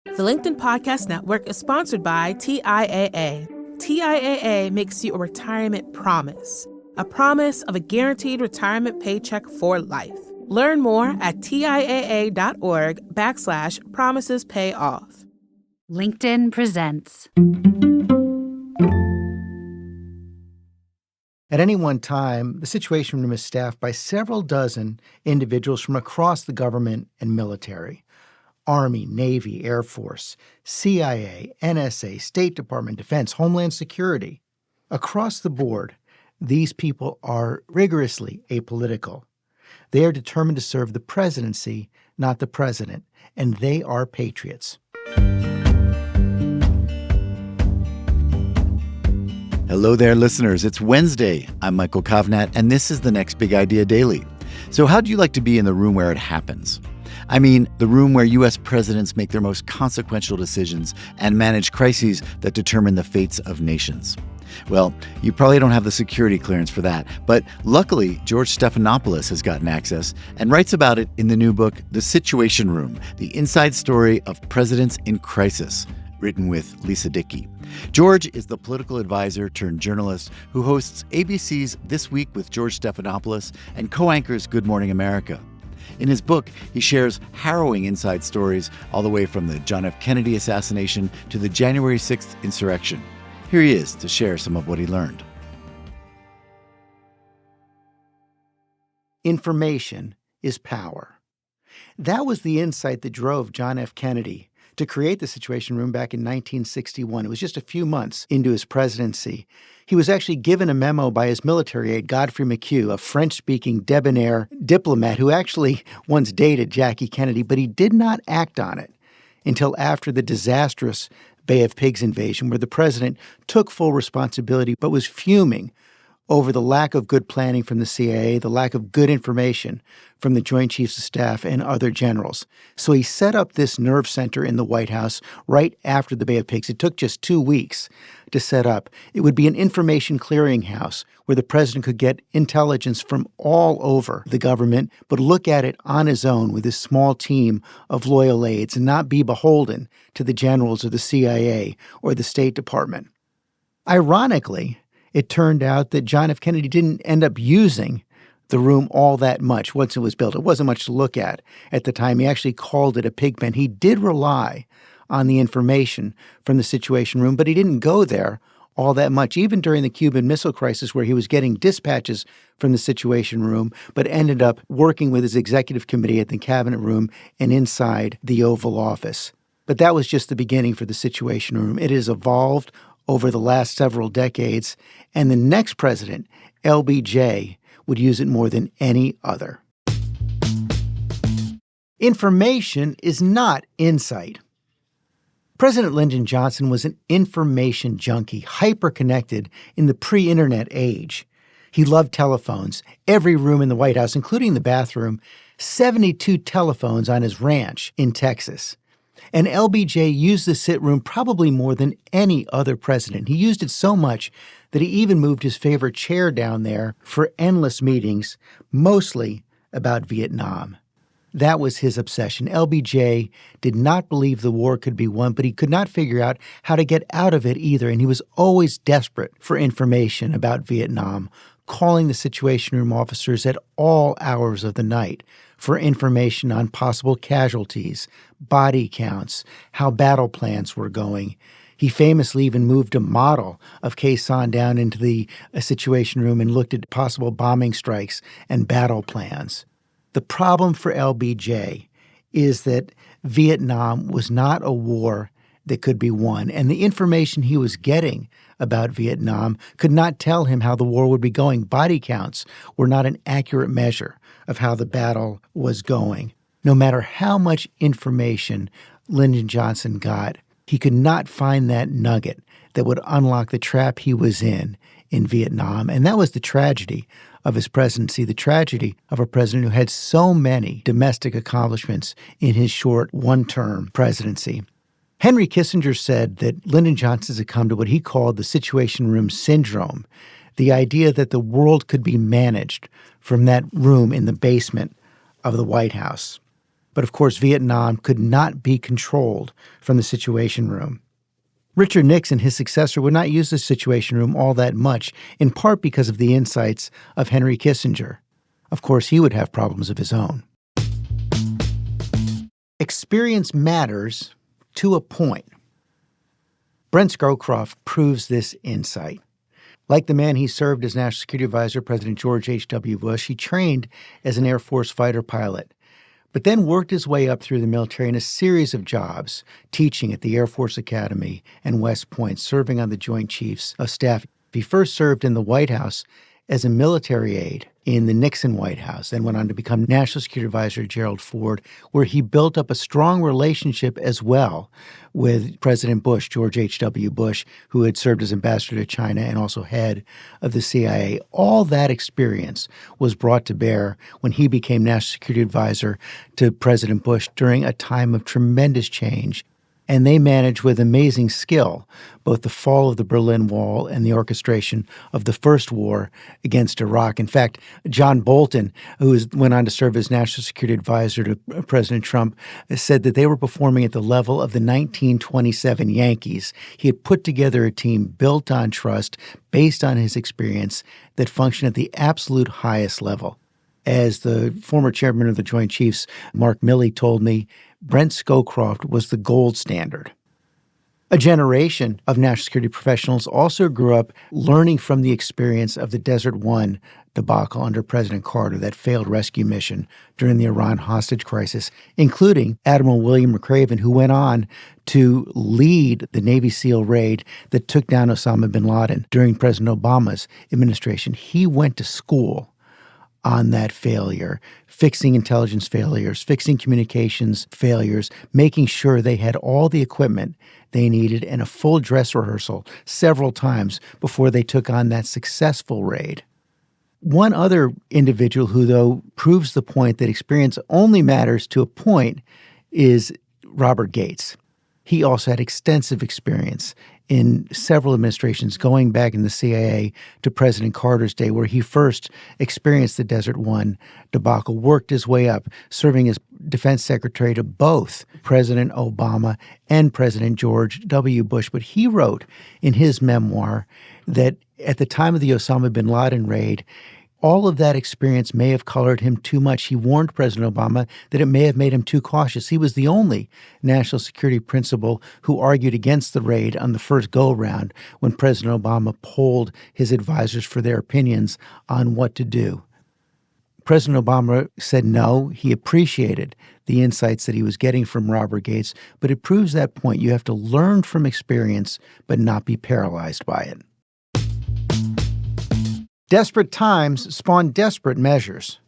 The LinkedIn Podcast Network is sponsored by TIAA. TIAA makes you a retirement promise, a promise of a guaranteed retirement paycheck for life. Learn more at TIAA.org/promises pay off. LinkedIn presents. At any one time, the Situation Room is staffed by several dozen individuals from across the government and military. Army, Navy, Air Force, CIA, NSA, State Department, Defense, Homeland Security. Across the board, these people are rigorously apolitical. They are determined to serve the presidency, not the president, and they are patriots. Hello there, listeners. It's Wednesday. I'm Michael Kovnat, and this is the Next Big Idea Daily. So how'd you like to be in the room where it happens? I mean, the room where U.S. presidents make their most consequential decisions and manage crises that determine the fates of nations. Well, you probably don't have the security clearance for that, but luckily, George Stephanopoulos has gotten access and writes about it in the new book, The Situation Room, the inside story of presidents in crisis, written with Lisa Dickey. George is the political advisor turned journalist who hosts ABC's This Week with George Stephanopoulos and co-anchors Good Morning America. In his book, he shares harrowing inside stories all the way from the John F. Kennedy assassination to the January 6th insurrection. Here he is to share some of what he learned. Information is power. That was the insight that drove John F. Kennedy to create the Situation Room back in 1961. It was just a few months into his presidency. He was actually given a memo by his military aide, Godfrey McHugh, a French-speaking debonair diplomat who actually once dated Jackie Kennedy, but he did not act on it until after the disastrous Bay of Pigs invasion, where the president took full responsibility but was fuming over the lack of good planning from the CIA, the lack of good information from the Joint Chiefs of Staff and other generals. So he set up this nerve center in the White House right after the Bay of Pigs. It took just 2 weeks to set up. It would be an information clearinghouse where the president could get intelligence from all over the government, but look at it on his own with his small team of loyal aides and not be beholden to the generals or the CIA or the State Department. Ironically, it turned out that John F. Kennedy didn't end up using the room all that much once it was built. It wasn't much to look at the time. He actually called it a pig pen. He did rely on the information from the Situation Room, but he didn't go there all that much, even during the Cuban Missile Crisis, where he was getting dispatches from the Situation Room, but ended up working with his executive committee at the Cabinet Room and inside the Oval Office. But that was just the beginning for the Situation Room. It has evolved over the last several decades, and the next president, LBJ, would use it more than any other. Information is not insight. President Lyndon Johnson was an information junkie, hyper-connected in the pre-internet age. He loved telephones. Every room in the White House, including the bathroom, 72 telephones on his ranch in Texas. And LBJ used the sit room probably more than any other president. He used it so much that he even moved his favorite chair down there for endless meetings, mostly about Vietnam. That was his obsession. LBJ did not believe the war could be won, but he could not figure out how to get out of it either, and he was always desperate for information about Vietnam, calling the Situation Room officers at all hours of the night for information on possible casualties, body counts, how battle plans were going. He famously even moved a model of Khe Sanh down into the Situation Room and looked at possible bombing strikes and battle plans. The problem for LBJ is that Vietnam was not a war that could be won, and the information he was getting about Vietnam could not tell him how the war would be going. Body counts were not an accurate measure of how the battle was going. No matter how much information Lyndon Johnson got, he could not find that nugget that would unlock the trap he was in Vietnam. And that was the tragedy of his presidency, the tragedy of a president who had so many domestic accomplishments in his short one-term presidency. Henry Kissinger said that Lyndon Johnson succumbed to what he called the Situation Room syndrome, the idea that the world could be managed from that room in the basement of the White House. But of course, Vietnam could not be controlled from the Situation Room. Richard Nixon, his successor, would not use the Situation Room all that much, in part because of the insights of Henry Kissinger. Of course, he would have problems of his own. Experience matters to a point. Brent Scowcroft proves this insight. Like the man he served as National Security Advisor, President George H.W. Bush, he trained as an Air Force fighter pilot, but then worked his way up through the military in a series of jobs, teaching at the Air Force Academy and West Point, serving on the Joint Chiefs of Staff. He first served in the White House as a military aide in the Nixon White House, then went on to become National Security Advisor to Gerald Ford, where he built up a strong relationship as well with President Bush, George H.W. Bush, who had served as ambassador to China and also head of the CIA. All that experience was brought to bear when he became National Security Advisor to President Bush during a time of tremendous change. And they managed with amazing skill both the fall of the Berlin Wall and the orchestration of the first war against Iraq. In fact, John Bolton, who went on to serve as National Security Advisor to President Trump, said that they were performing at the level of the 1927 Yankees. He had put together a team built on trust, based on his experience, that functioned at the absolute highest level. As the former chairman of the Joint Chiefs, Mark Milley, told me, Brent Scowcroft was the gold standard. A generation of national security professionals also grew up learning from the experience of the Desert One debacle under President Carter, that failed rescue mission during the Iran hostage crisis, including Admiral William McRaven, who went on to lead the Navy SEAL raid that took down Osama bin Laden during President Obama's administration. He went to school on that failure, fixing intelligence failures, fixing communications failures, making sure they had all the equipment they needed, and a full dress rehearsal several times before they took on that successful raid. One other individual who, though, proves the point that experience only matters to a point is Robert Gates. He also had extensive experience in several administrations, going back in the CIA to President Carter's day, where he first experienced the Desert One debacle, worked his way up, serving as defense secretary to both President Obama and President George W. Bush. But he wrote in his memoir that at the time of the Osama bin Laden raid, all of that experience may have colored him too much. He warned President Obama that it may have made him too cautious. He was the only national security principal who argued against the raid on the first go-around when President Obama polled his advisors for their opinions on what to do. President Obama said no. He appreciated the insights that he was getting from Robert Gates, but it proves that point. You have to learn from experience, but not be paralyzed by it. Desperate times spawn desperate measures.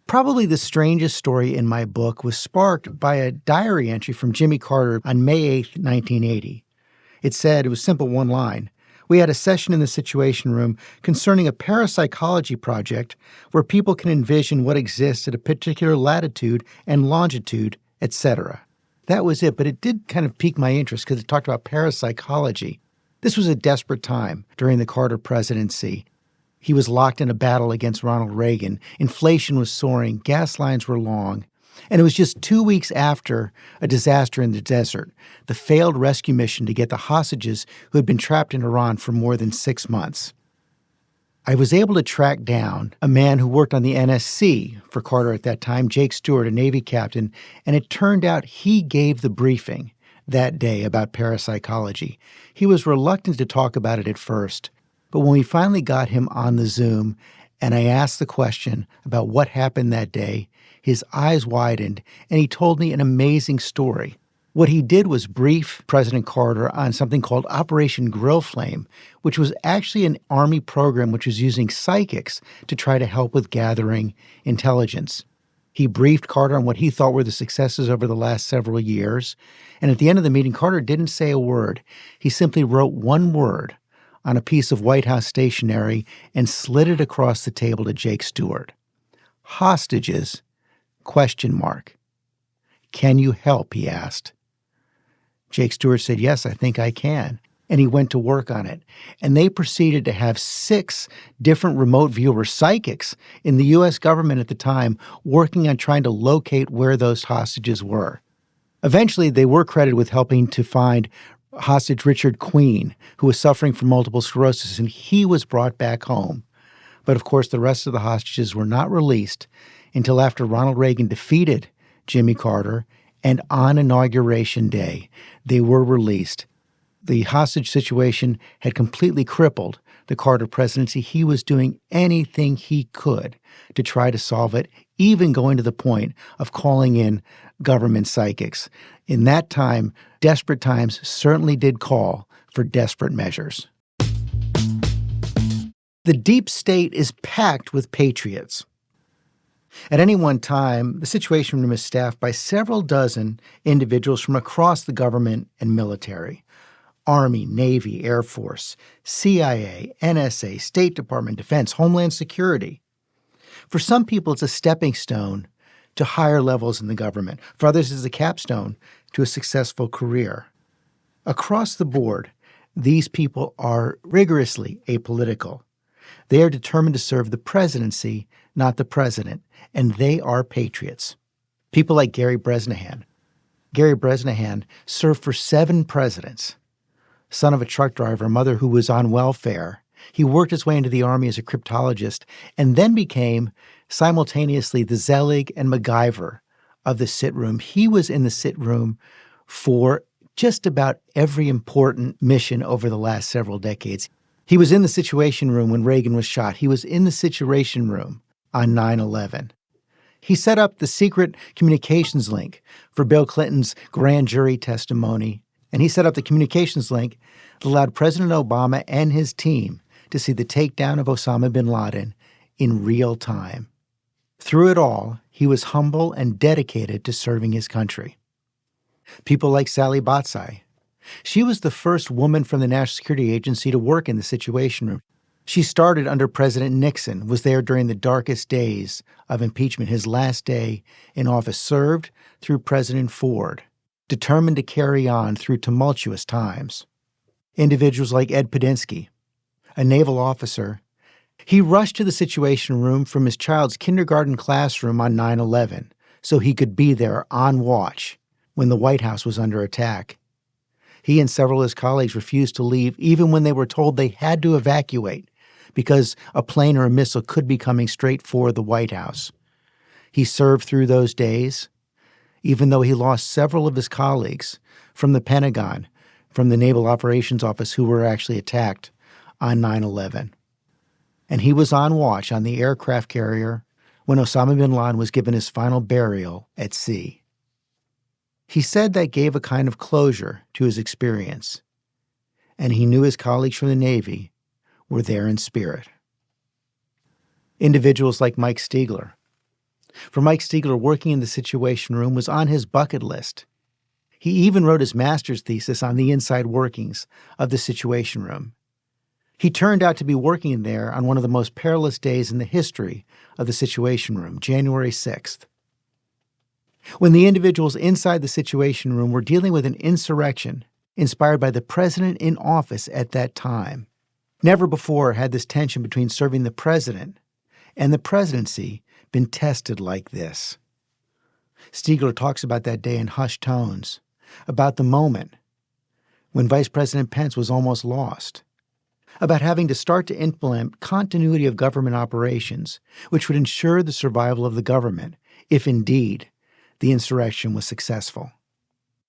Probably the strangest story in my book was sparked by a diary entry from Jimmy Carter on May 8, 1980. It said, it was simple, one line, "We had a session in the Situation Room concerning a parapsychology project where people can envision what exists at a particular latitude and longitude, etc." That was it, but it did kind of pique my interest because it talked about parapsychology. This was a desperate time during the Carter presidency. He was locked in a battle against Ronald Reagan. Inflation was soaring. Gas lines were long. And it was just 2 weeks after a disaster in the desert, the failed rescue mission to get the hostages who had been trapped in Iran for more than 6 months. I was able to track down a man who worked on the NSC for Carter at that time, Jake Stewart, a Navy captain, and it turned out he gave the briefing that day about parapsychology. He was reluctant to talk about it at first, but when we finally got him on the Zoom and I asked the question about what happened that day, his eyes widened and he told me an amazing story. What he did was brief President Carter on something called Operation Grill Flame, which was actually an Army program which was using psychics to try to help with gathering intelligence. He briefed Carter on what he thought were the successes over the last several years. And at the end of the meeting, Carter didn't say a word. He simply wrote one word on a piece of White House stationery and slid it across the table to Jake Stewart. "Hostages? ? Can you help?" he asked. Jake Stewart said, "Yes, I think I can." and he went to work on it. And they proceeded to have 6 different remote viewer psychics in the U.S. government at the time working on trying to locate where those hostages were. Eventually, they were credited with helping to find hostage Richard Queen, who was suffering from multiple sclerosis, and he was brought back home. But of course, the rest of the hostages were not released until after Ronald Reagan defeated Jimmy Carter, and on Inauguration Day, they were released. The hostage situation had completely crippled the Carter presidency. He was doing anything he could to try to solve it, even going to the point of calling in government psychics. In that time, desperate times certainly did call for desperate measures. The deep state is packed with patriots. At any one time, the Situation Room is staffed by several dozen individuals from across the government and military. Army, Navy, Air Force, CIA, NSA, State Department, Defense, Homeland Security. For some people, it's a stepping stone to higher levels in the government. For others, it's a capstone to a successful career. Across the board, these people are rigorously apolitical. They are determined to serve the presidency, not the president, and they are patriots. People like Gary Bresnahan. Gary Bresnahan served for 7 presidents. Son of a truck driver, a mother who was on welfare. He worked his way into the Army as a cryptologist and then became simultaneously the Zelig and MacGyver of the sit room. He was in the sit room for just about every important mission over the last several decades. He was in the Situation Room when Reagan was shot. He was in the Situation Room on 9/11. He set up the secret communications link for Bill Clinton's grand jury testimony. And he set up the communications link that allowed President Obama and his team to see the takedown of Osama bin Laden in real time. Through it all, he was humble and dedicated to serving his country. People like Sally Batzai. She was the first woman from the National Security Agency to work in the Situation Room. She started under President Nixon, was there during the darkest days of impeachment, his last day in office, served through President Ford, determined to carry on through tumultuous times. Individuals like Ed Padinsky, a naval officer, he rushed to the Situation Room from his child's kindergarten classroom on 9/11 so he could be there on watch when the White House was under attack. He and several of his colleagues refused to leave even when they were told they had to evacuate because a plane or a missile could be coming straight for the White House. He served through those days, even though he lost several of his colleagues from the Pentagon, from the Naval Operations Office, who were actually attacked on 9/11. And he was on watch on the aircraft carrier when Osama bin Laden was given his final burial at sea. He said that gave a kind of closure to his experience, and he knew his colleagues from the Navy were there in spirit. Individuals like Mike Stiegler. For Mike Stiegler, working in the Situation Room was on his bucket list. He even wrote his master's thesis on the inside workings of the Situation Room. He turned out to be working in there on one of the most perilous days in the history of the Situation Room, January 6th. When the individuals inside the Situation Room were dealing with an insurrection inspired by the president in office at that time. Never before had this tension between serving the president and the presidency been tested like this. Stiegler talks about that day in hushed tones, about the moment when Vice President Pence was almost lost, about having to start to implement continuity of government operations, which would ensure the survival of the government, if indeed the insurrection was successful.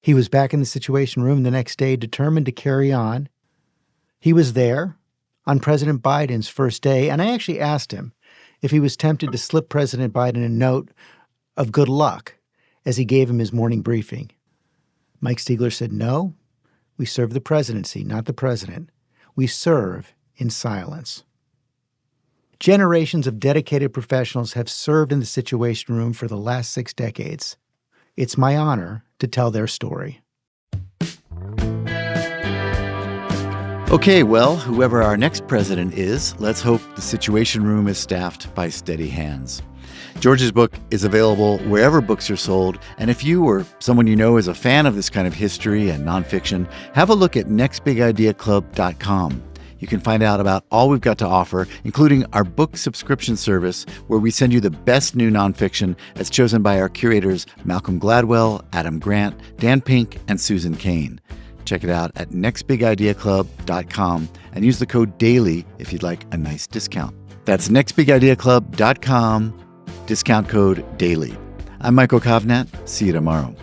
He was back in the Situation Room the next day, determined to carry on. He was there on President Biden's first day, and I actually asked him if he was tempted to slip President Biden a note of good luck as he gave him his morning briefing. Mike Stiegler said, "No, we serve the presidency, not the president. We serve in silence." Generations of dedicated professionals have served in the Situation Room for the last 6 decades. It's my honor to tell their story. Okay, well, whoever our next president is, let's hope the Situation Room is staffed by steady hands. George's book is available wherever books are sold, and if you or someone you know is a fan of this kind of history and nonfiction, have a look at nextbigideaclub.com. You can find out about all we've got to offer, including our book subscription service, where we send you the best new nonfiction as chosen by our curators Malcolm Gladwell, Adam Grant, Dan Pink, and Susan Cain. Check it out at nextbigideaclub.com and use the code DAILY if you'd like a nice discount. That's nextbigideaclub.com, discount code DAILY. I'm Michael Kovnat. See you tomorrow.